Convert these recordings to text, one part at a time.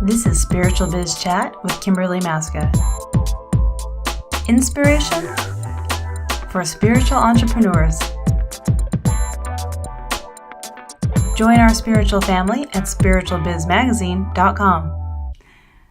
This is Spiritual Biz Chat with Kimberly Maska. Inspiration for spiritual entrepreneurs. Join our spiritual family at spiritualbizmagazine.com.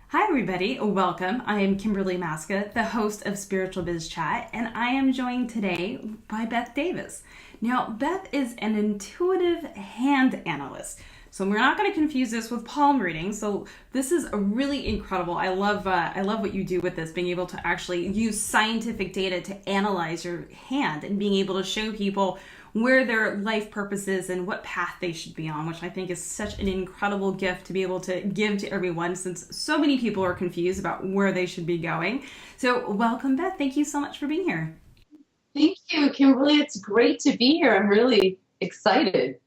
Hi everybody, welcome. I am Kimberly Maska, the host of Spiritual Biz Chat, and I am joined today by Baeth Davis. Now, Baeth is an intuitive hand analyst. So we're not going to confuse this with palm reading. So this is a really incredible. I love what you do with this, being able to actually use scientific data to analyze your hand and being able to show people where their life purpose is and what path they should be on, which I think is such an incredible gift to be able to give to everyone, since so many people are confused about where they should be going. So welcome, Baeth. Thank you so much for being here. Thank you, Kimberly. It's great to be here. I'm really excited.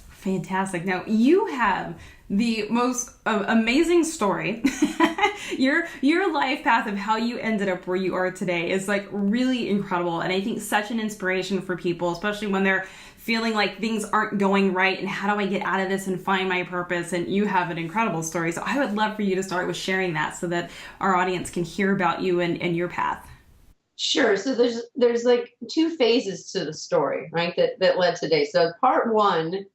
Fantastic. Now, you have the most amazing story. Your life path of how you ended up where you are today is like really incredible. And I think such an inspiration for people, especially when they're feeling like things aren't going right and how do I get out of this and find my purpose? And you have an incredible story. So I would love for you to start with sharing that so that our audience can hear about you and your path. Sure. So there's like two phases to the story, right? That led today. So part one,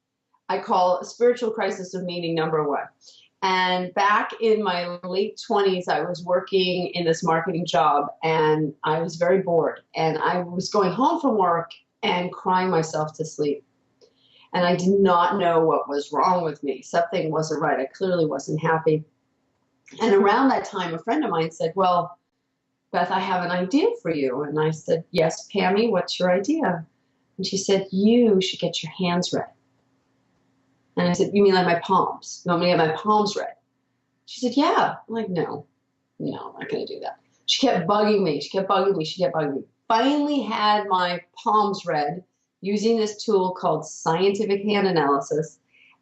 I call spiritual crisis of meaning number one. And back in my late 20s, I was working in this marketing job and I was very bored. And I was going home from work and crying myself to sleep. And I did not know what was wrong with me. Something wasn't right. I clearly wasn't happy. And around that time, a friend of mine said, well, Baeth, I have an idea for you. And I said, yes, Pammy, what's your idea? And she said, you should get your hands read. And I said, you mean like my palms? You want me to get my palms read? She said, yeah. I'm like, no, I'm not going to do that. She kept bugging me. She kept bugging me. Finally had my palms read using this tool called scientific hand analysis.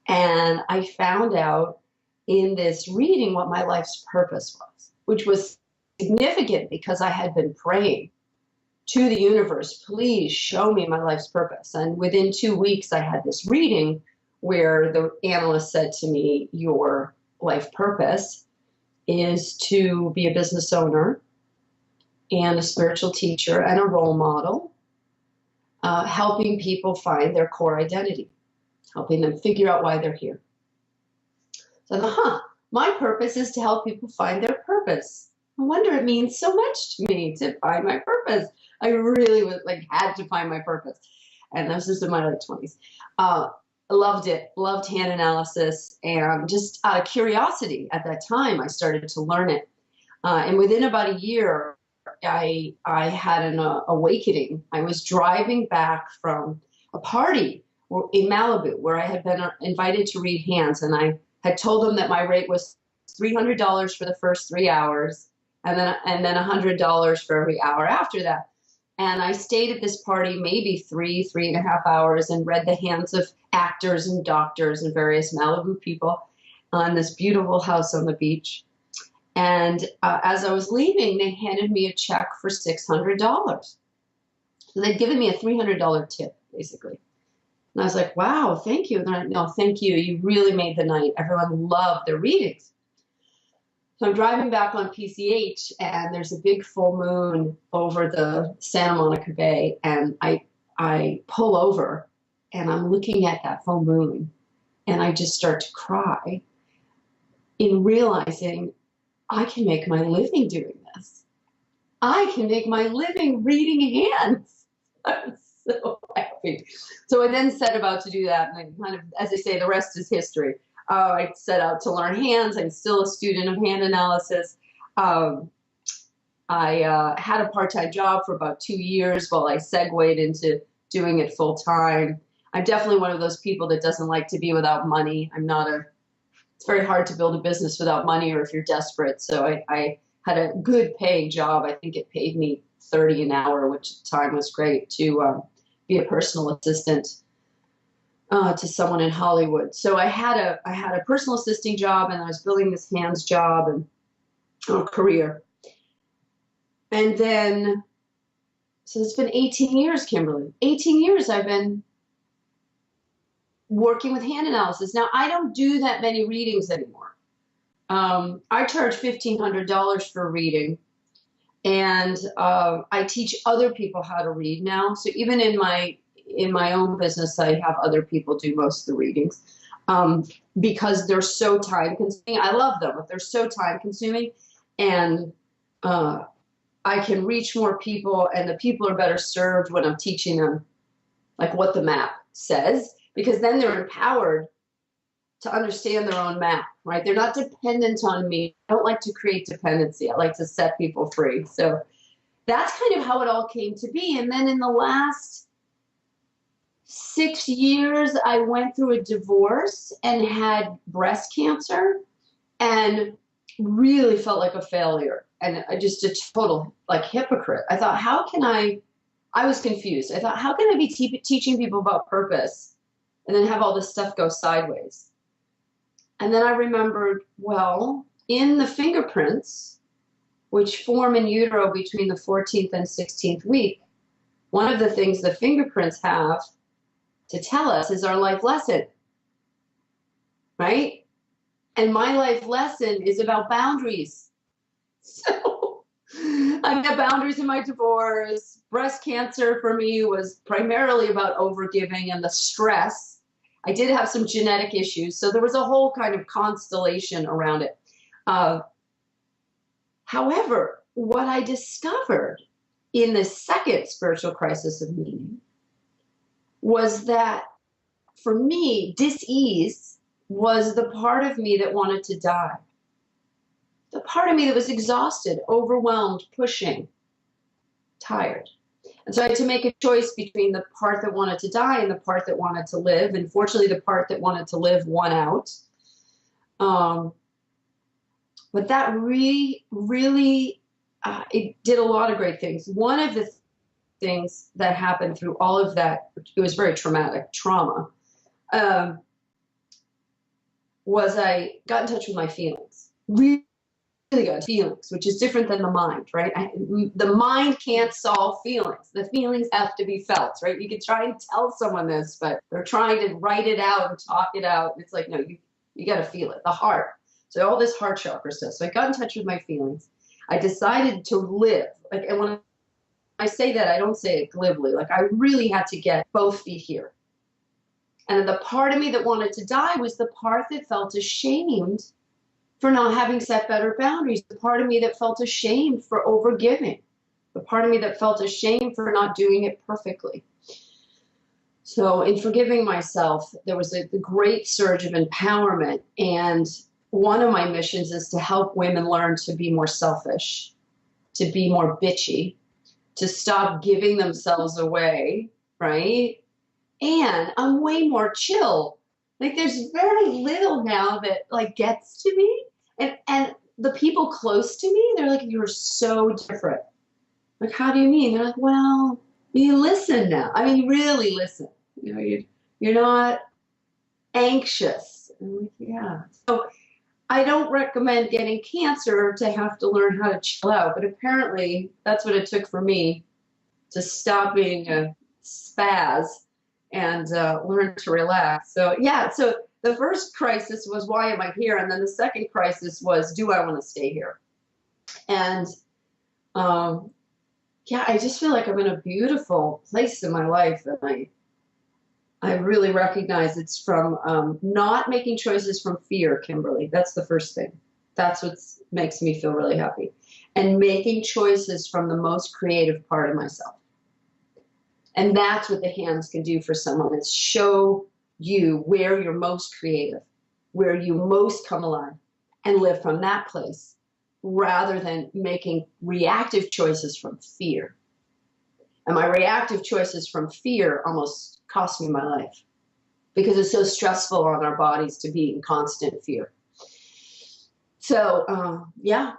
And I found out in this reading what my life's purpose was, which was significant because I had been praying to the universe, please show me my life's purpose. And within 2 weeks, I had this reading where the analyst said to me, your life purpose is to be a business owner and a spiritual teacher and a role model, helping people find their core identity, helping them figure out why they're here. So I thought, my purpose is to help people find their purpose. No wonder it means so much to me to find my purpose. I really had to find my purpose. And this was in my late 20s. I loved it, loved hand analysis, and just out of curiosity at that time, I started to learn it. And within about a year, I had an awakening. I was driving back from a party in Malibu where I had been invited to read hands, and I had told them that my rate was $300 for the first 3 hours, and then $100 for every hour after that. And I stayed at this party maybe 3.5 hours and read the hands of actors and doctors and various Malibu people on this beautiful house on the beach. And as I was leaving, they handed me a check for $600. So they'd given me a $300 tip, basically. And I was like, wow, thank you. And they're like, no, thank you. You really made the night. Everyone loved their readings. So I'm driving back on PCH, and there's a big full moon over the Santa Monica Bay, and I pull over, and I'm looking at that full moon, and I just start to cry in realizing I can make my living doing this. I can make my living reading hands. I'm so happy. So I then set about to do that, and I kind of, as I say, the rest is history. I set out to learn hands. I'm still a student of hand analysis. I had a part-time job for about 2 years while I segued into doing it full-time. I'm definitely one of those people that doesn't like to be without money. It's very hard to build a business without money or if you're desperate. So I had a good paying job. I think it paid me $30 an hour, which at the time was great, to be a personal assistant to someone in Hollywood. So I had a personal assisting job, and I was building this hands job and career. And then, so it's been 18 years, Kimberly. 18 years I've been working with hand analysis. Now, I don't do that many readings anymore. I charge $1,500 for a reading, and I teach other people how to read now. So even in my own business, I have other people do most of the readings, because they're so time consuming. I love them, but they're so time consuming, and I can reach more people, and the people are better served when I'm teaching them like what the map says, because then they're empowered to understand their own map, right? They're not dependent on me. I don't like to create dependency. I like to set people free. So that's kind of how it all came to be. And then in the last 6 years, I went through a divorce and had breast cancer and really felt like a failure. And I just a total like hypocrite. I thought, I was confused. I thought, how can I be teaching people about purpose and then have all this stuff go sideways? And then I remembered, well, in the fingerprints, which form in utero between the 14th and 16th week, one of the things the fingerprints have to tell us is our life lesson, right? And my life lesson is about boundaries. So I've got boundaries in my divorce. Breast cancer for me was primarily about overgiving and the stress. I did have some genetic issues, so there was a whole kind of constellation around it. However, what I discovered in the second spiritual crisis of meaning was that for me, dis-ease was the part of me that wanted to die. The part of me that was exhausted, overwhelmed, pushing, tired. And so I had to make a choice between the part that wanted to die and the part that wanted to live. And fortunately, the part that wanted to live won out. But that really, it did a lot of great things. One of the things that happened through all of that, it was very traumatic, trauma, was I got in touch with my feelings. Really got feelings, which is different than the mind, right? The mind can't solve feelings. The feelings have to be felt, right? You can try and tell someone this, but they're trying to write it out and talk it out. It's like, no, you got to feel it, the heart. So all this heart chakra stuff. So I got in touch with my feelings. I decided to live. Like, and when I say that, I don't say it glibly. Like, I really had to get both feet here. And the part of me that wanted to die was the part that felt ashamed for not having set better boundaries, the part of me that felt ashamed for overgiving, the part of me that felt ashamed for not doing it perfectly. So in forgiving myself, there was a great surge of empowerment. And one of my missions is to help women learn to be more selfish, to be more bitchy, to stop giving themselves away, right? And I'm way more chill. Like, there's very little now that like gets to me. And the people close to me, they're like, you're so different. Like, how do you mean? They're like, well, you listen now. I mean, you really listen. You know, you're not anxious. I'm like, yeah. So I don't recommend getting cancer to have to learn how to chill out. But apparently that's what it took for me to stop being a spaz and learn to relax. So yeah, so the first crisis was, why am I here? And then the second crisis was, do I want to stay here? And yeah, I just feel like I'm in a beautiful place in my life. And I really recognize it's from not making choices from fear, Kimberly. That's the first thing. That's what makes me feel really happy. And making choices from the most creative part of myself. And that's what the hands can do for someone, is show you where you're most creative, where you most come alive, and live from that place rather than making reactive choices from fear. And my reactive choices from fear almost cost me my life because it's so stressful on our bodies to be in constant fear. So, yeah,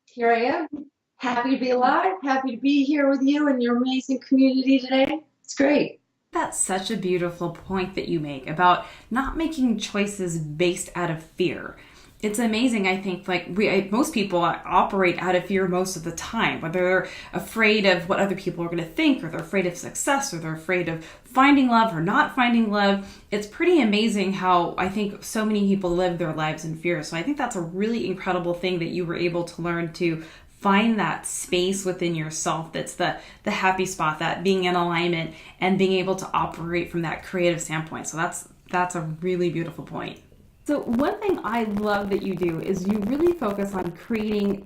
here I am. Happy to be alive, happy to be here with you and your amazing community today. It's great. That's such a beautiful point that you make about not making choices based out of fear. It's amazing. I think like most people operate out of fear most of the time, whether they're afraid of what other people are going to think, or they're afraid of success, or they're afraid of finding love or not finding love. It's pretty amazing how I think so many people live their lives in fear. So I think that's a really incredible thing that you were able to learn to find that space within yourself that's the happy spot, that being in alignment and being able to operate from that creative standpoint. So that's a really beautiful point. So one thing I love that you do is you really focus on creating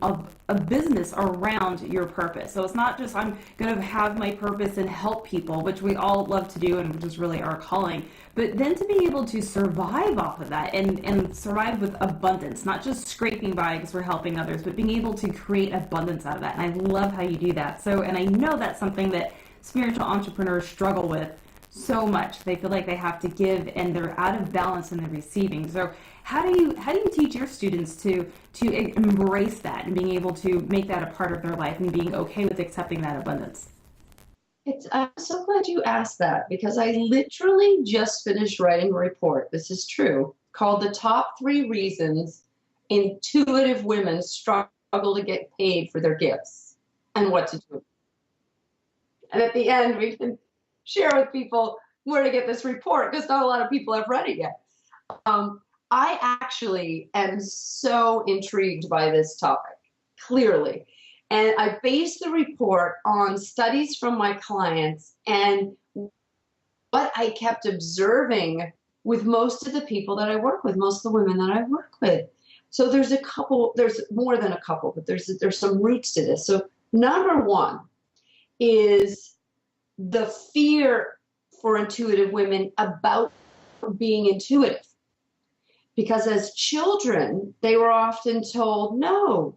a business around your purpose. So it's not just I'm going to have my purpose and help people, which we all love to do and which is really our calling, but then to be able to survive off of that and survive with abundance, not just scraping by because we're helping others, but being able to create abundance out of that. And I love how you do that. So, and I know that's something that spiritual entrepreneurs struggle with so much. They feel like they have to give and they're out of balance in the receiving. So how do you teach your students to embrace that and being able to make that a part of their life and being okay with accepting that abundance? I'm so glad you asked that, because I literally just finished writing a report. This is true, called The Top 3 Reasons Intuitive Women Struggle to Get Paid for Their Gifts and What to Do. And at the end, we can share with people where to get this report, because not a lot of people have read it yet. I actually am so intrigued by this topic, clearly. And I based the report on studies from my clients and what I kept observing with most of the people that I work with, most of the women that I work with. So there's more than a couple, but there's some roots to this. So number one is the fear for intuitive women about being intuitive. Because as children, they were often told, no,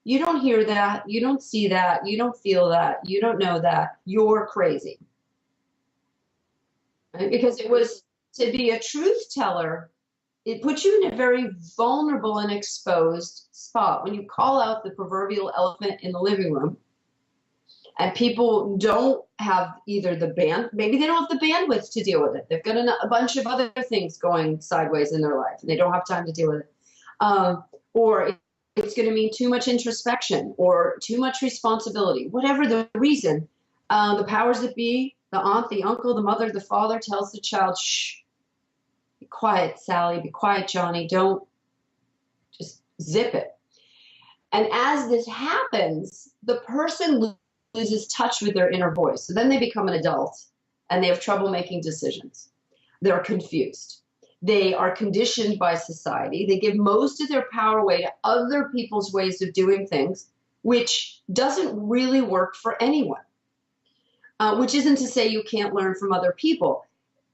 you don't hear that, you don't see that, you don't feel that, you don't know that, you're crazy. Right? Because it was to be a truth teller, it puts you in a very vulnerable and exposed spot. When you call out the proverbial elephant in the living room, and people don't have either maybe they don't have the bandwidth to deal with it. They've got a bunch of other things going sideways in their life, and they don't have time to deal with it. Or it's going to mean too much introspection or too much responsibility, whatever the reason. The powers that be, the aunt, the uncle, the mother, the father tells the child, shh, be quiet, Sally, be quiet, Johnny, don't, just zip it. And as this happens, the person loses touch with their inner voice. So then they become an adult and they have trouble making decisions. They're confused. They are conditioned by society. They give most of their power away to other people's ways of doing things, which doesn't really work for anyone. Which isn't to say you can't learn from other people.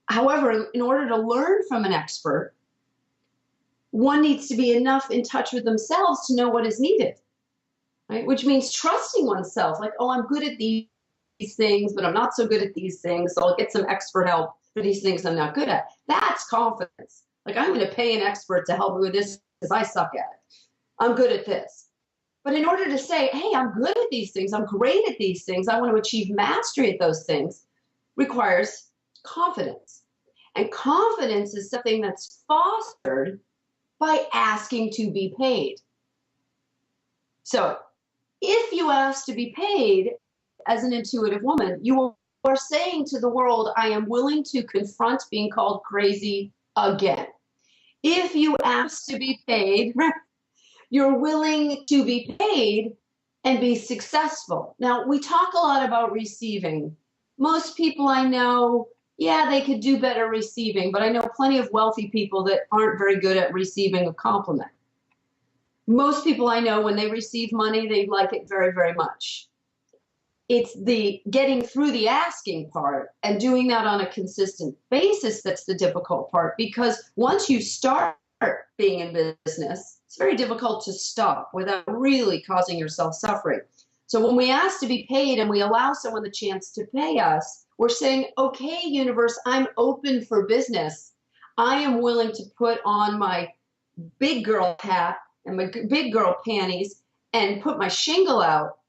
However, in order to learn from an expert, one needs to be enough in touch with themselves to know what is needed. Right? Which means trusting oneself, like, oh, I'm good at these things, but I'm not so good at these things, so I'll get some expert help for these things I'm not good at. That's confidence. Like, I'm going to pay an expert to help me with this because I suck at it. I'm good at this. But in order to say, hey, I'm good at these things, I'm great at these things, I want to achieve mastery at those things, requires confidence. And confidence is something that's fostered by asking to be paid. So if you ask to be paid as an intuitive woman, you are saying to the world, I am willing to confront being called crazy again. If you ask to be paid, you're willing to be paid and be successful. Now, we talk a lot about receiving. Most people I know, yeah, they could do better receiving, but I know plenty of wealthy people that aren't very good at receiving a compliment. Most people I know, when they receive money, they like it very, very much. It's the getting through the asking part and doing that on a consistent basis that's the difficult part, because once you start being in business, it's very difficult to stop without really causing yourself suffering. So when we ask to be paid and we allow someone the chance to pay us, we're saying, okay, universe, I'm open for business. I am willing to put on my big girl hat and my big girl panties and put my shingle out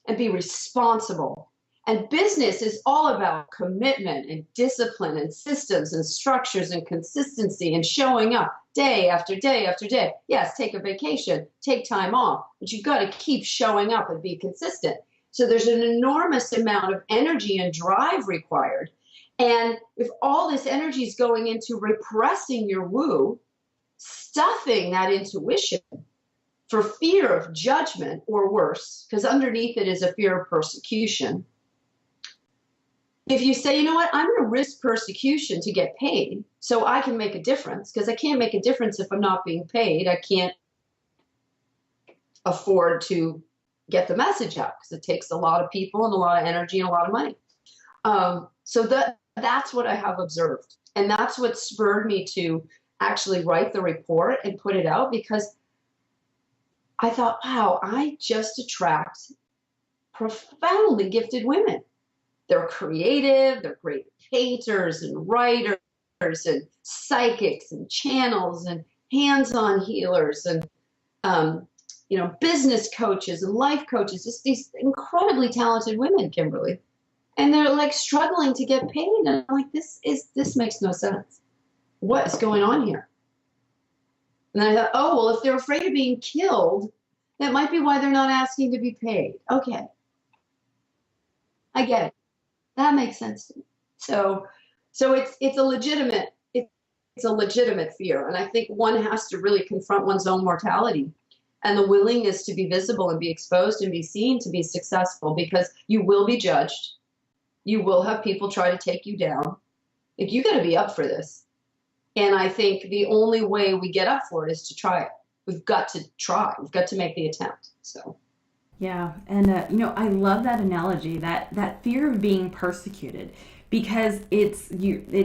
and be responsible And business is all about commitment and discipline and systems and structures and consistency and showing up day after day after day. Yes, take a vacation, take time off, but you've got to keep showing up and be consistent. So there's an enormous amount of energy and drive required. And if all this energy is going into repressing your woo, stuffing that intuition for fear of judgment or worse, because underneath it is a fear of persecution. If you say, you know what, I'm going to risk persecution to get paid so I can make a difference, because I can't make a difference if I'm not being paid. I can't afford to get the message out because it takes a lot of people and a lot of energy and a lot of money. So that's what I have observed. And that's what spurred me to actually write the report and put it out, because I thought, wow, I just attract profoundly gifted women. They're creative, they're great painters and writers and psychics and channels and hands-on healers and business coaches and life coaches, just these incredibly talented women, Kimberly. And they're like struggling to get paid. And I'm like, this makes no sense. What is going on here? And I thought, oh, well, if they're afraid of being killed, that might be why they're not asking to be paid. Okay. I get it. That makes sense to me. So it's a legitimate fear. And I think one has to really confront one's own mortality and the willingness to be visible and be exposed and be seen to be successful, because you will be judged. You will have people try to take you down. Like, you got to be up for this. And I think the only way we get up for it is to try it. We've got to try. We've got to make the attempt. So. Yeah, and I love that analogy, that fear of being persecuted, because it's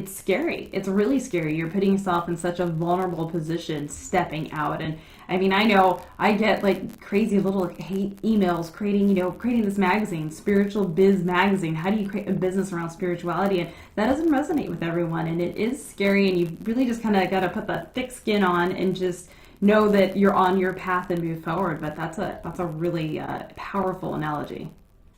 scary. It's really scary. You're putting yourself in such a vulnerable position, stepping out. And I mean, I know I get like crazy little hate emails creating this magazine, Spiritual Biz Magazine. How do you create a business around spirituality? And that doesn't resonate with everyone, and it is scary. And you really just kind of got to put the thick skin on and just know that you're on your path and move forward. But that's a really powerful analogy.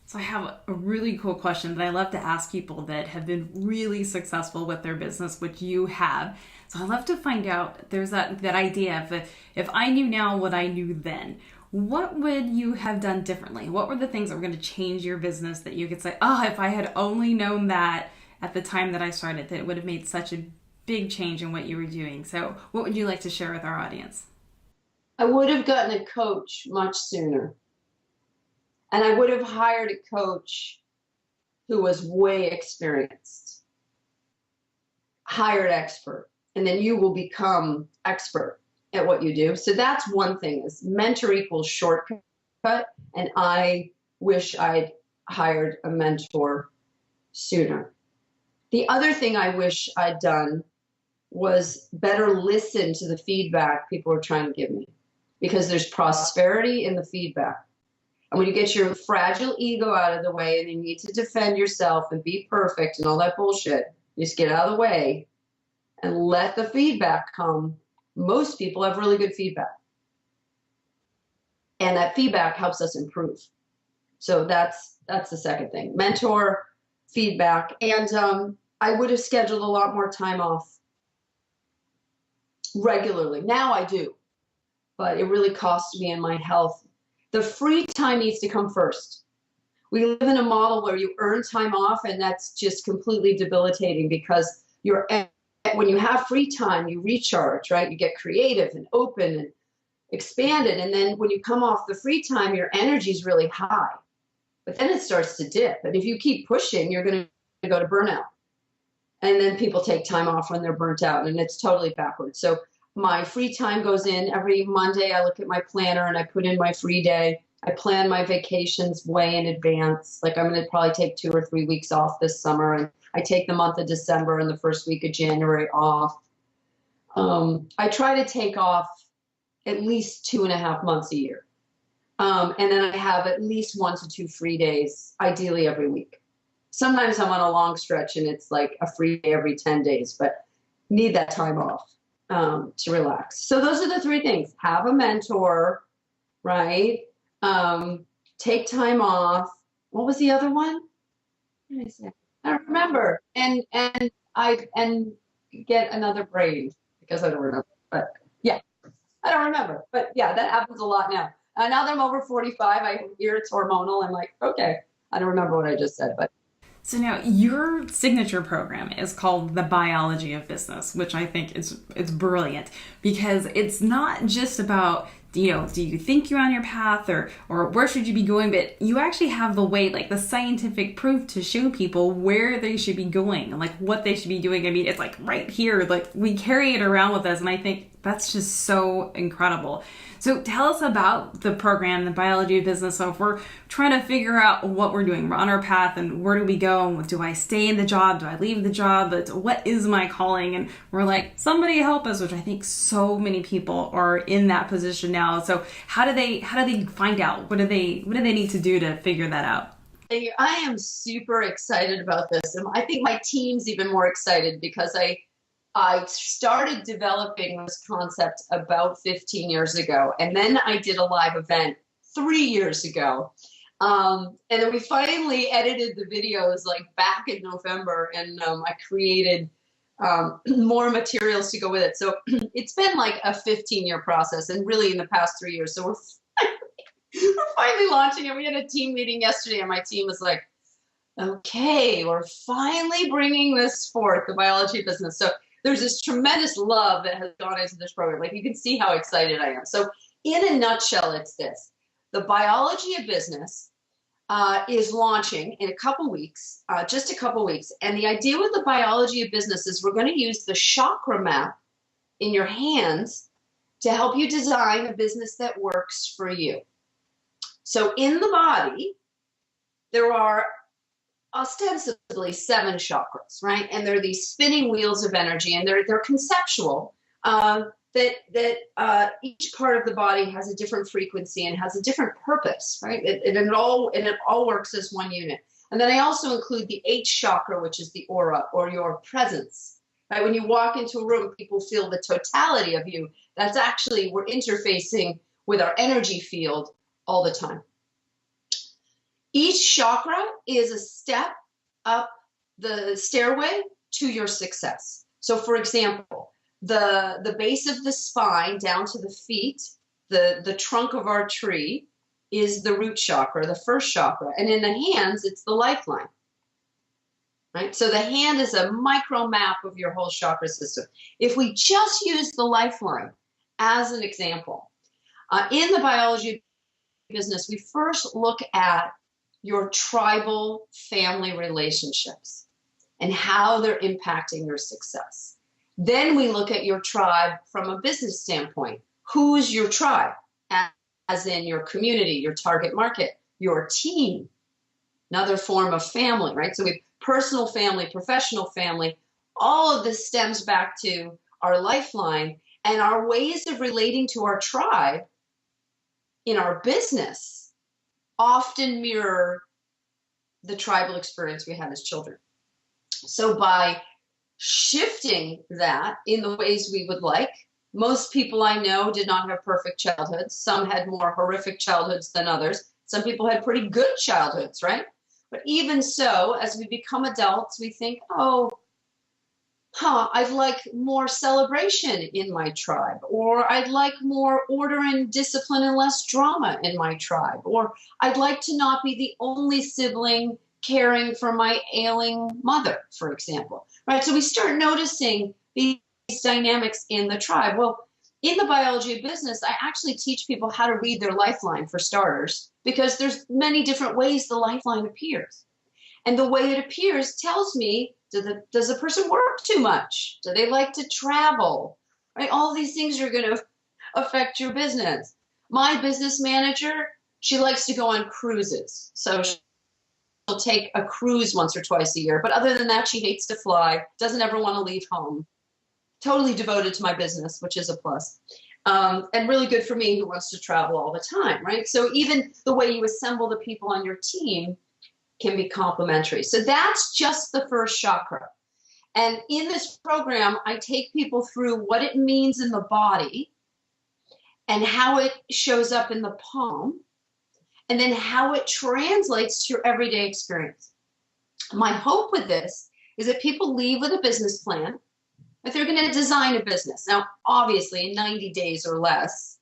So I have a really cool question that I love to ask people that have been really successful with their business, which you have. So I love to find out, there's that idea of if I knew now what I knew then, what would you have done differently? What were the things that were going to change your business that you could say, oh, if I had only known that at the time that I started, that it would have made such a big change in what you were doing. So what would you like to share with our audience? I would have gotten a coach much sooner. And I would have hired a coach who was way experienced, hired expert, and then you will become expert at what you do. So that's one thing, is mentor equals shortcut. And I wish I'd hired a mentor sooner. The other thing I wish I'd done was better listen to the feedback people were trying to give me, because there's prosperity in the feedback. And when you get your fragile ego out of the way and you need to defend yourself and be perfect and all that bullshit, you just get out of the way and let the feedback come. Most people have really good feedback. And that feedback helps us improve. So that's the second thing. Mentor, feedback. And I would have scheduled a lot more time off regularly. Now I do. But it really cost me in my health. The free time needs to come first. We live in a model where you earn time off, and that's just completely debilitating, because when you have free time, you recharge, right? You get creative and open and expanded. And then when you come off the free time, your energy is really high. But then it starts to dip. And if you keep pushing, you're going to go to burnout. And then people take time off when they're burnt out, and it's totally backwards. So my free time goes in every Monday. I look at my planner and I put in my free day. I plan my vacations way in advance. Like, I'm going to probably take 2 or 3 weeks off this summer. And I take the month of December and the first week of January off. I try to take off at least 2.5 months a year. And then I have at least 1 to 2 free days, ideally every week. Sometimes I'm on a long stretch and it's like a free day every 10 days, but need that time off. To relax. So those are the 3 things. Have a mentor, right? Take time off. What was the other one? did I say? I don't remember. And get another brain because I don't remember. But yeah, I don't remember. But yeah, that happens a lot now. Now that I'm over 45, I hear it's hormonal. I'm like, okay, I don't remember what I just said, but So now your signature program is called The Biology of Business, which I think is it's brilliant because it's not just about, do you think you're on your path or where should you be going, but you actually have the way, like the scientific proof to show people where they should be going and like what they should be doing. I mean, it's like right here, like we carry it around with us, and I think that's just so incredible. So tell us about the program, The Biology of Business. So if we're trying to figure out what we're doing, we're on our path, and where do we go? Do I stay in the job? Do I leave the job? But what is my calling? And we're like, somebody help us, which I think so many people are in that position now. So how do they find out? What do they need to do to figure that out? I am super excited about this. And I think my team's even more excited because I started developing this concept about 15 years ago. And then I did a live event 3 years ago. And then we finally edited the videos like back in November, and I created more materials to go with it. So it's been like a 15-year process, and really in the past 3 years. So we're finally launching it. We had a team meeting yesterday, and my team was like, okay, we're finally bringing this forth, the biology of business. So there's this tremendous love that has gone into this program. Like, you can see how excited I am. So in a nutshell, it's this. The biology of business is launching in a couple weeks, just a couple weeks. And the idea with the biology of business is we're going to use the Chakra Map in your hands to help you design a business that works for you. So in the body, there are ostensibly 7 chakras, right? And they're these spinning wheels of energy, and they're conceptual. That each part of the body has a different frequency and has a different purpose, right? It all works as one unit. And then I also include the 8th chakra, which is the aura, or your presence. Right? When you walk into a room, people feel the totality of you. That's actually, we're interfacing with our energy field all the time. Each chakra is a step up the stairway to your success. So for example, the base of the spine down to the feet, the trunk of our tree is the root chakra, the first chakra. And in the hands, it's the lifeline. Right? So the hand is a micro map of your whole chakra system. If we just use the lifeline as an example, in the biology of business, we first look at your tribal family relationships and how they're impacting your success. Then we look at your tribe from a business standpoint. Who's your tribe? As in your community, your target market, your team, another form of family, right? So we have personal family, professional family. All of this stems back to our lifeline, and our ways of relating to our tribe in our business often mirror the tribal experience we had as children. So by shifting that in the ways we would like, most people I know did not have perfect childhoods. Some had more horrific childhoods than others. Some people had pretty good childhoods, right? But even so, as we become adults, we think, I'd like more celebration in my tribe, or I'd like more order and discipline and less drama in my tribe, or I'd like to not be the only sibling caring for my ailing mother, for example, right? So we start noticing these dynamics in the tribe. Well, in the biology of business, I actually teach people how to read their lifeline, for starters, because there's many different ways the lifeline appears. And the way it appears tells me, does the person work too much? Do they like to travel? Right? All these things are going to affect your business. My business manager, she likes to go on cruises. So she'll take a cruise once or twice a year. But other than that, she hates to fly, doesn't ever want to leave home. Totally devoted to my business, which is a plus. And really good for me, who wants to travel all the time, right? So even the way you assemble the people on your team can be complementary. So that's just the first chakra. And in this program, I take people through what it means in the body and how it shows up in the palm, and then how it translates to your everyday experience. My hope with this is that people leave with a business plan, that they're going to design a business. Now, obviously, in 90 days or less,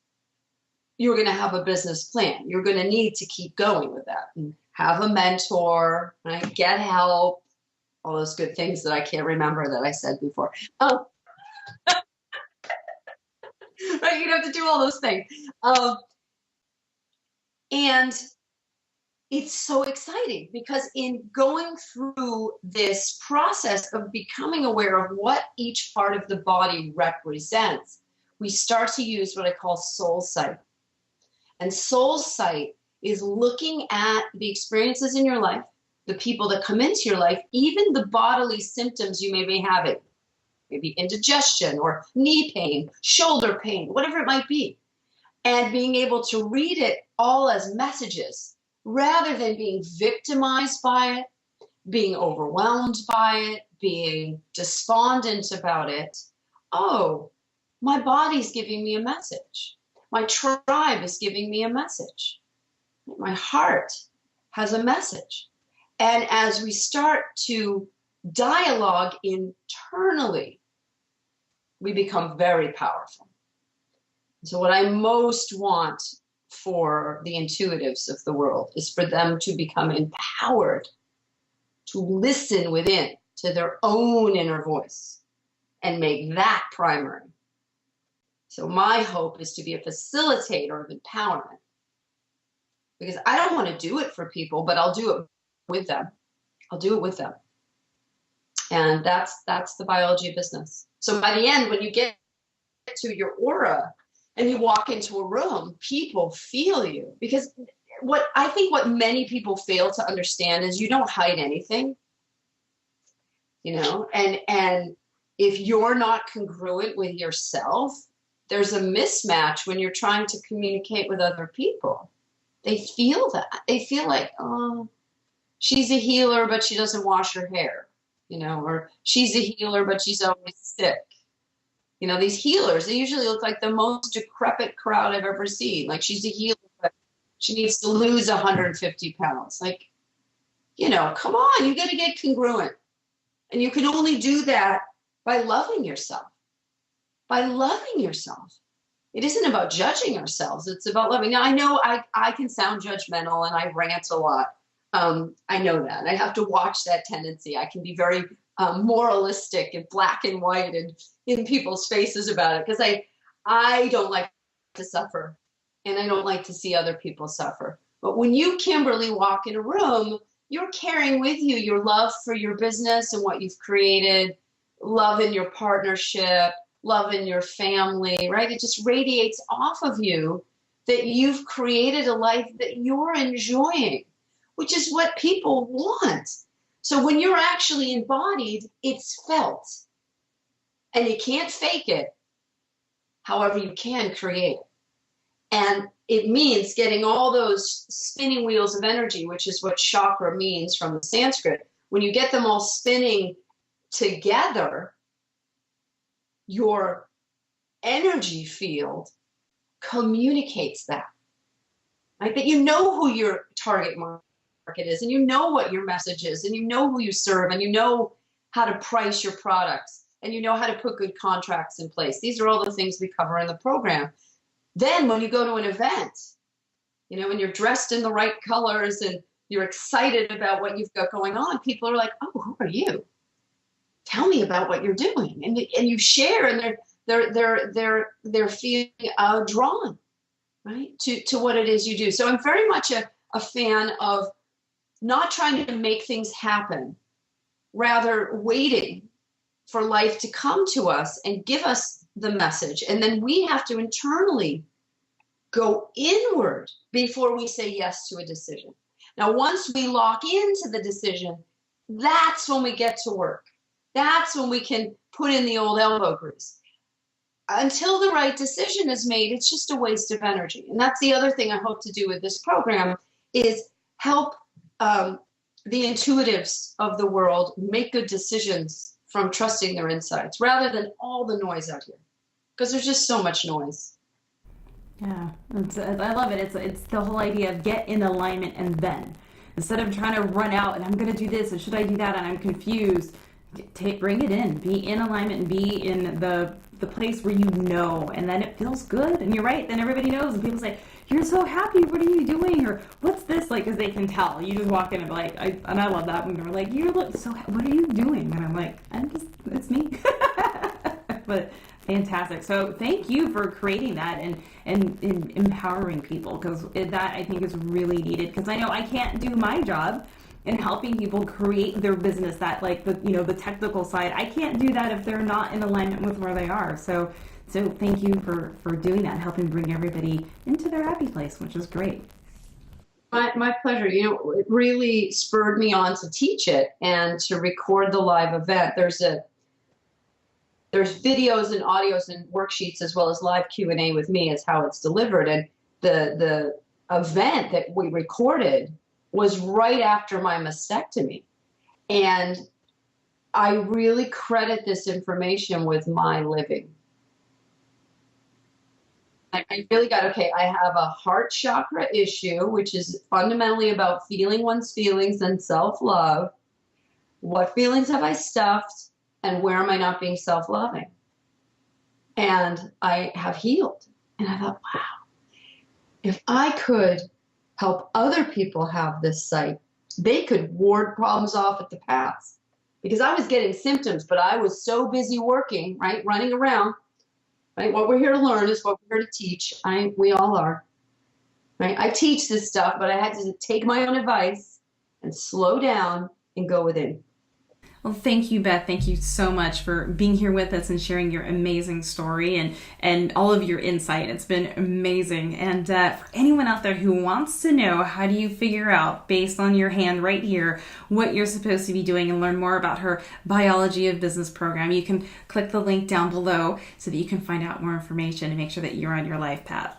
you're going to have a business plan. You're going to need to keep going with that and have a mentor, right? Get help, all those good things that I can't remember that I said before. Oh, right, you have to do all those things. And it's so exciting because in going through this process of becoming aware of what each part of the body represents, we start to use what I call soul sight. And soul sight is looking at the experiences in your life, the people that come into your life, even the bodily symptoms you may be having, maybe indigestion or knee pain, shoulder pain, whatever it might be, and being able to read it all as messages rather than being victimized by it, being overwhelmed by it, being despondent about it. Oh, my body's giving me a message. My tribe is giving me a message. My heart has a message. And as we start to dialogue internally, we become very powerful. So what I most want for the intuitives of the world is for them to become empowered to listen within to their own inner voice and make that primary. So my hope is to be a facilitator of empowerment, because I don't want to do it for people, but I'll do it with them. I'll do it with them. And that's the biology of business. So by the end, when you get to your aura and you walk into a room, people feel you. Because what many people fail to understand is you don't hide anything, and if you're not congruent with yourself, there's a mismatch when you're trying to communicate with other people. They feel that. They feel like, oh, she's a healer, but she doesn't wash her hair, or she's a healer, but she's always sick. These healers, they usually look like the most decrepit crowd I've ever seen. Like, she's a healer, but she needs to lose 150 pounds. Like, come on, you got to get congruent. And you can only do that by loving yourself. By loving yourself. It isn't about judging ourselves. It's about loving. Now, I know I can sound judgmental and I rant a lot. I know that. I have to watch that tendency. I can be very moralistic and black and white and in people's faces about it, because I don't like to suffer and I don't like to see other people suffer. But when you, Kimberly, walk in a room, you're carrying with you your love for your business and what you've created, love in your partnership, love in your family, right? It just radiates off of you that you've created a life that you're enjoying, which is what people want. So when you're actually embodied, it's felt. And you can't fake it. However, you can create it. And it means getting all those spinning wheels of energy, which is what chakra means from the Sanskrit. When you get them all spinning together, your energy field communicates that. Right? That you know who your target market is, and you know what your message is, and you know who you serve, and you know how to price your products, and you know how to put good contracts in place. These are all the things we cover in the program. Then when you go to an event, and you're dressed in the right colors and you're excited about what you've got going on, people are like, oh, who are you? Tell me about what you're doing. And you share, and they're feeling drawn, right, to what it is you do. So I'm very much a fan of not trying to make things happen, rather waiting for life to come to us and give us the message. And then we have to internally go inward before we say yes to a decision. Now, once we lock into the decision, that's when we get to work. That's when we can put in the old elbow grease. Until the right decision is made, it's just a waste of energy. And that's the other thing I hope to do with this program, is help the intuitives of the world make good decisions from trusting their insights rather than all the noise out here, because there's just so much noise. Yeah, I love it. It's the whole idea of get in alignment and then. instead of trying to run out and I'm going to do this and should I do that and I'm confused, bring it in, be in alignment and be in the place where you know, and then it feels good. And you're right, then everybody knows, and people say, you're so happy, what are you doing, or what's this, like, because they can tell. You just walk in and be like, I love that when they're like, you look so, what are you doing? And I'm like, it's me. But fantastic. So thank you for creating that and empowering people, because that I think is really needed, because I know I can't do my job in helping people create their business, that like the technical side. I can't do that if they're not in alignment with where they are. So thank you for doing that and helping bring everybody into their happy place, which is great. My pleasure. It really spurred me on to teach it and to record the live event. There's videos and audios and worksheets, as well as live Q&A with me as how it's delivered. And the event that we recorded was right after my mastectomy. And I really credit this information with my living. I really got, okay, I have a heart chakra issue, which is fundamentally about feeling one's feelings and self-love. What feelings have I stuffed, and where am I not being self-loving? And I have healed. And I thought, wow, if I could help other people have this sight, they could ward problems off at the pass. Because I was getting symptoms, but I was so busy working, right, running around. Right? What we're here to learn is what we're here to teach. We all are. Right? I teach this stuff, but I had to take my own advice and slow down and go within. Well, thank you, Beth. Thank you so much for being here with us and sharing your amazing story and all of your insight. It's been amazing. And for anyone out there who wants to know, how do you figure out, based on your hand right here, what you're supposed to be doing and learn more about her Biology of Business program, you can click the link down below so that you can find out more information and make sure that you're on your life path.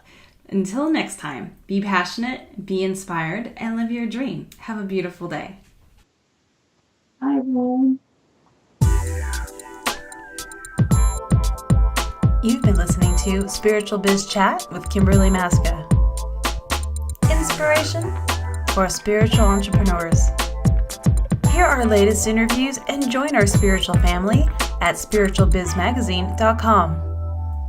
Until next time, be passionate, be inspired, and live your dream. Have a beautiful day. Hi, everyone. You've been listening to Spiritual Biz Chat with Kimberly Maska. Inspiration for spiritual entrepreneurs. Hear our latest interviews and join our spiritual family at spiritualbizmagazine.com.